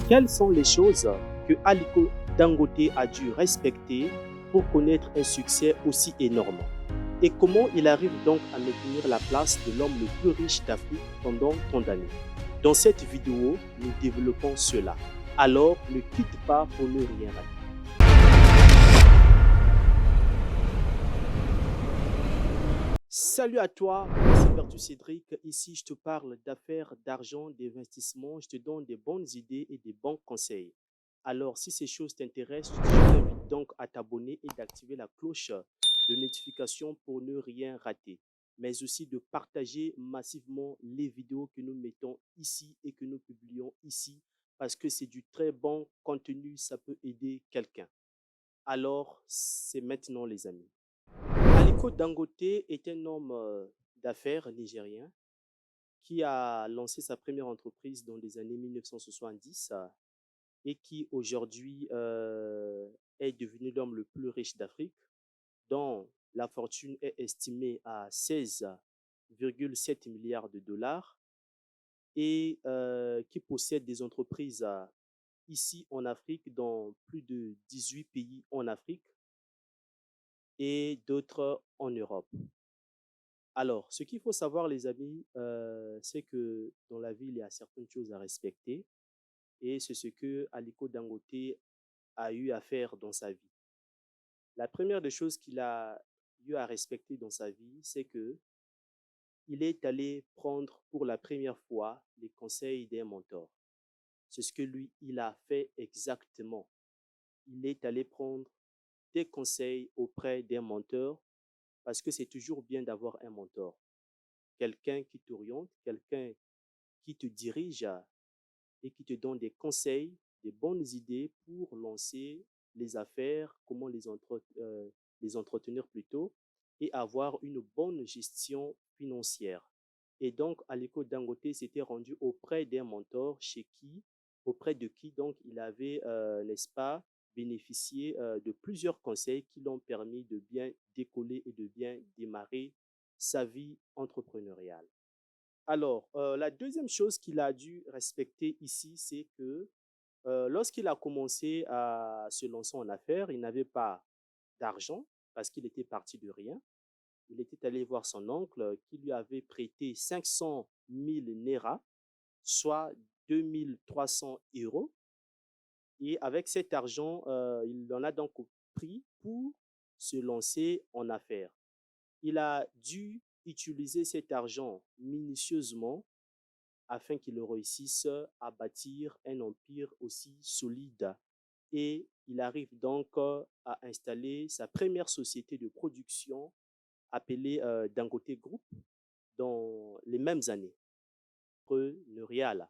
Quelles sont les choses que Aliko Dangote a dû respecter pour connaître un succès aussi énorme? Et comment il arrive donc à maintenir la place de l'homme le plus riche d'Afrique pendant tant d'années? Dans cette vidéo, nous développons cela. Alors, ne quitte pas pour ne rien rater. Salut à toi, c'est Bertus Cédric. Ici, je te parle d'affaires, d'argent, d'investissement. Je te donne des bonnes idées et des bons conseils. Alors, si ces choses t'intéressent, je t'invite donc à t'abonner et d'activer la cloche de notification pour ne rien rater, mais aussi de partager massivement les vidéos que nous mettons ici et que nous publions ici parce que c'est du très bon contenu, ça peut aider quelqu'un. Alors, c'est maintenant les amis. Aliko Dangote est un homme d'affaires nigérien qui a lancé sa première entreprise dans les années 1970 et qui aujourd'hui est devenu l'homme le plus riche d'Afrique, dont la fortune est estimée à 16,7 milliards de dollars et qui possède des entreprises ici en Afrique, dans plus de 18 pays en Afrique et d'autres en Europe. Alors, ce qu'il faut savoir, les amis, c'est que dans la vie, il y a certaines choses à respecter et c'est ce que Aliko Dangote a eu à faire dans sa vie. La première des choses qu'il a eu à respecter dans sa vie, c'est que il est allé prendre pour la première fois les conseils d'un mentor. C'est ce que lui, il a fait exactement. Il est allé prendre des conseils auprès d'un mentor parce que c'est toujours bien d'avoir un mentor, quelqu'un qui t'oriente, quelqu'un qui te dirige et qui te donne des conseils, des bonnes idées pour lancer les affaires, comment les entretenir plutôt, et avoir une bonne gestion financière. Et donc, Aliko Dangote s'était rendu auprès d'un mentor auprès de qui donc il avait, n'est-ce pas, bénéficié de plusieurs conseils qui l'ont permis de bien décoller et de bien démarrer sa vie entrepreneuriale. Alors, la deuxième chose qu'il a dû respecter ici, c'est que lorsqu'il a commencé à se lancer en affaires, il n'avait pas d'argent parce qu'il était parti de rien. Il était allé voir son oncle qui lui avait prêté 500 000 Naira, soit 2 300 euros. Et avec cet argent, il en a donc pris pour se lancer en affaires. Il a dû utiliser cet argent minutieusement afin qu'il réussisse à bâtir un empire aussi solide. Et il arrive donc à installer sa première société de production appelée Dangote Group dans les mêmes années, entrepreneurial.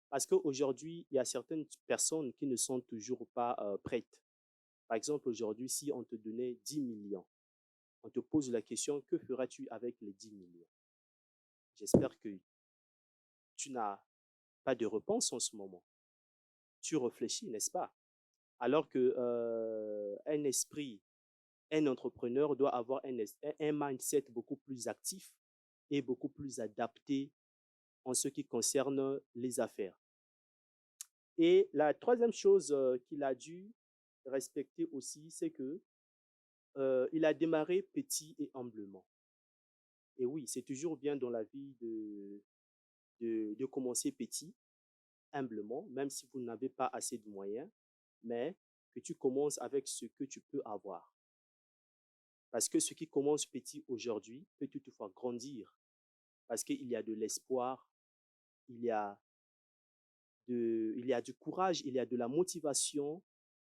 Parce qu'aujourd'hui, il y a certaines personnes qui ne sont toujours pas prêtes. Par exemple, aujourd'hui, si on te donnait 10 millions, on te pose la question, que feras-tu avec les 10 millions? J'espère que tu n'as pas de réponse en ce moment. Tu réfléchis, n'est-ce pas? Alors que un esprit, un entrepreneur doit avoir un mindset beaucoup plus actif et beaucoup plus adapté en ce qui concerne les affaires. Et la troisième chose qu'il a dû respecter aussi, c'est que il a démarré petit et humblement. Et oui, c'est toujours bien dans la vie de commencer petit, humblement, même si vous n'avez pas assez de moyens, mais que tu commences avec ce que tu peux avoir. Parce que ce qui commence petit aujourd'hui peut toutefois grandir. Parce qu'il y a de l'espoir, il y a il y a du courage, il y a de la motivation.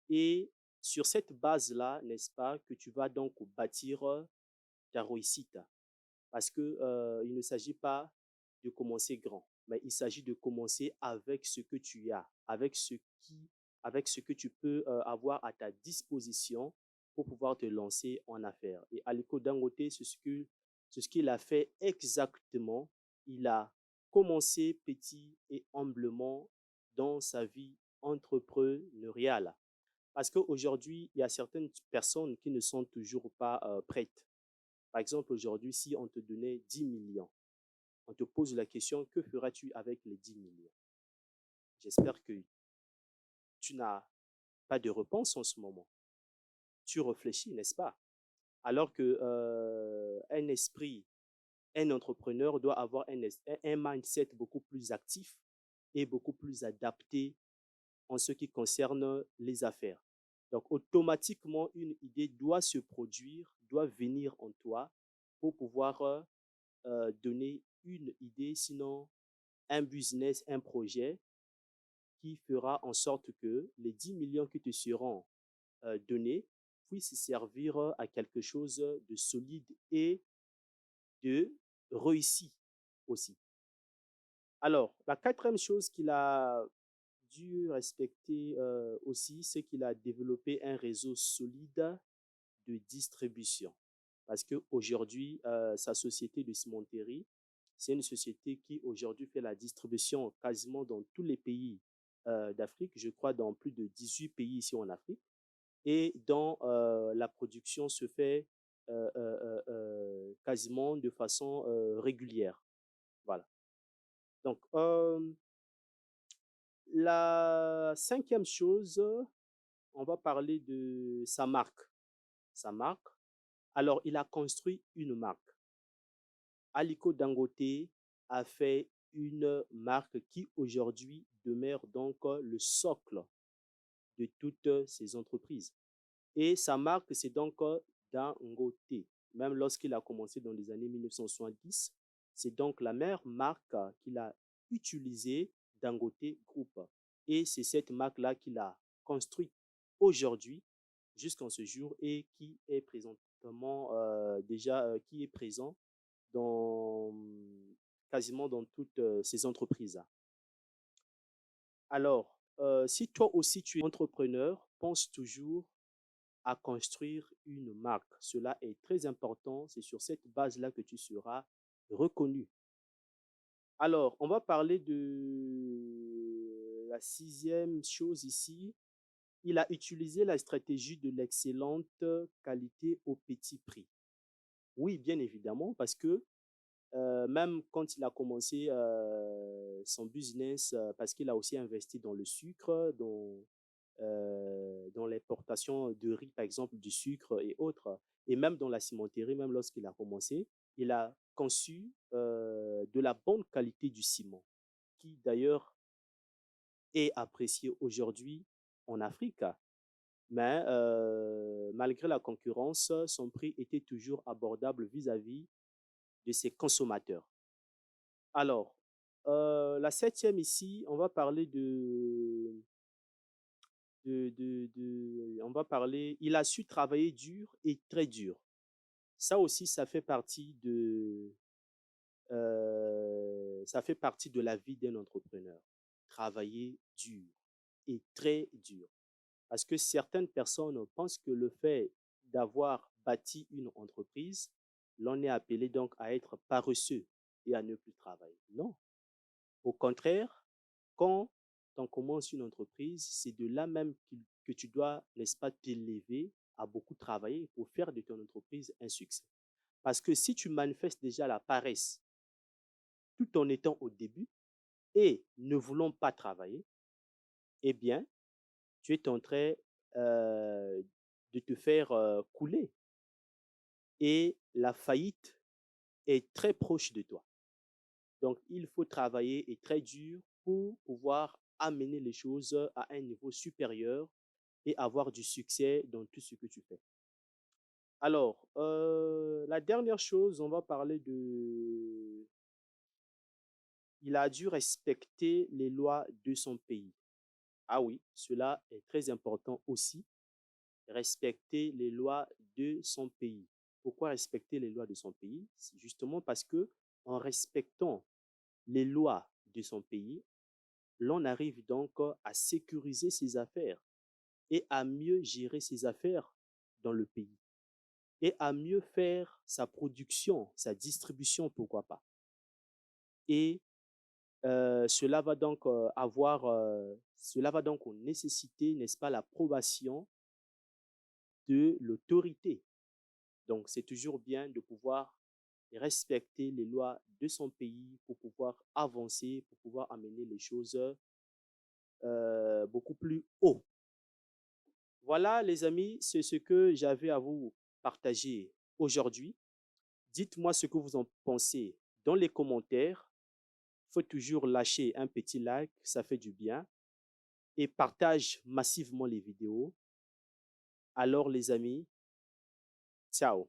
Et sur cette base-là, n'est-ce pas, que tu vas donc bâtir ta réussite. Parce que, il ne s'agit pas de commencer grand, mais il s'agit de commencer avec ce que tu as, avec ce que tu peux avoir à ta disposition pour pouvoir te lancer en affaires. Et Aliko Dangote, c'est ce qu'il a fait exactement. Il a commencé petit et humblement dans sa vie entrepreneuriale. Parce qu'aujourd'hui, il y a certaines personnes qui ne sont toujours pas prêtes. Par exemple, aujourd'hui, si on te donnait 10 millions, on te pose la question, que feras-tu avec les 10 millions? J'espère que tu n'as pas de réponse en ce moment. Tu réfléchis, n'est-ce pas? Alors que un esprit, un entrepreneur doit avoir un mindset beaucoup plus actif et beaucoup plus adapté en ce qui concerne les affaires. Donc, automatiquement, une idée doit se produire, doit venir en toi pour pouvoir donner une idée, sinon un business, un projet qui fera en sorte que les 10 millions qui te seront donnés puissent servir à quelque chose de solide et de réussi aussi. Alors, la quatrième chose qu'il a dû respecter aussi, c'est qu'il a développé un réseau solide de distribution. Parce qu'aujourd'hui, sa société de cimenterie, c'est une société qui aujourd'hui fait la distribution quasiment dans tous les pays d'Afrique, je crois dans plus de 18 pays ici en Afrique, et dont la production se fait quasiment de façon régulière. Voilà. Donc, la cinquième chose, on va parler de sa marque. Sa marque. Alors, il a construit une marque. Aliko Dangote a fait une marque qui aujourd'hui demeure donc le socle de toutes ces entreprises. Et sa marque, c'est donc Dangote. Même lorsqu'il a commencé dans les années 1970, c'est donc la meilleure marque qu'il a utilisée, Dangote Group. Et c'est cette marque-là qu'il a construite aujourd'hui, jusqu'en ce jour, et qui est présentement qui est présent dans quasiment dans toutes ces entreprises-là. Alors, si toi aussi tu es entrepreneur, pense toujours à construire une marque. Cela est très important. C'est sur cette base-là que tu seras reconnu. Alors, on va parler de la sixième chose ici. Il a utilisé la stratégie de l'excellente qualité au petit prix. Oui, bien évidemment, parce que même quand il a commencé son business, parce qu'il a aussi investi dans le sucre, dans l'importation de riz, par exemple, du sucre et autres, et même dans la cimenterie, même lorsqu'il a commencé, il a conçu de la bonne qualité du ciment, qui d'ailleurs est apprécié aujourd'hui en Afrique. Mais malgré la concurrence, son prix était toujours abordable vis-à-vis de ses consommateurs. Alors, la septième ici, on va parler on va parler, il a su travailler dur et très dur. Ça aussi, ça fait partie de la vie d'un entrepreneur. Travailler dur et très dur. Parce que certaines personnes pensent que le fait d'avoir bâti une entreprise, l'on est appelé donc à être paresseux et à ne plus travailler. Non. Au contraire, quand on commence une entreprise, c'est de là même que tu dois, n'est-ce pas, t'élever à beaucoup travailler pour faire de ton entreprise un succès. Parce que si tu manifestes déjà la paresse tout en étant au début et ne voulant pas travailler, eh bien, tu es en train euh, de te faire couler et la faillite est très proche de toi. Donc, il faut travailler et très dur pour pouvoir amener les choses à un niveau supérieur et avoir du succès dans tout ce que tu fais. Alors, la dernière chose, on va parler de... Il a dû respecter les lois de son pays. Ah oui, cela est très important aussi. Respecter les lois de son pays. Pourquoi respecter les lois de son pays? C'est justement parce que en respectant les lois de son pays, l'on arrive donc à sécuriser ses affaires et à mieux gérer ses affaires dans le pays et à mieux faire sa production, sa distribution, pourquoi pas. Et cela va donc nécessiter, n'est-ce pas, l'approbation de l'autorité. Donc, c'est toujours bien de pouvoir respecter les lois de son pays pour pouvoir avancer, pour pouvoir amener les choses beaucoup plus haut. Voilà, les amis, c'est ce que j'avais à vous partager aujourd'hui. Dites-moi ce que vous en pensez dans les commentaires. Il faut toujours lâcher un petit like, ça fait du bien. Et partage massivement les vidéos. Alors, les amis, ciao.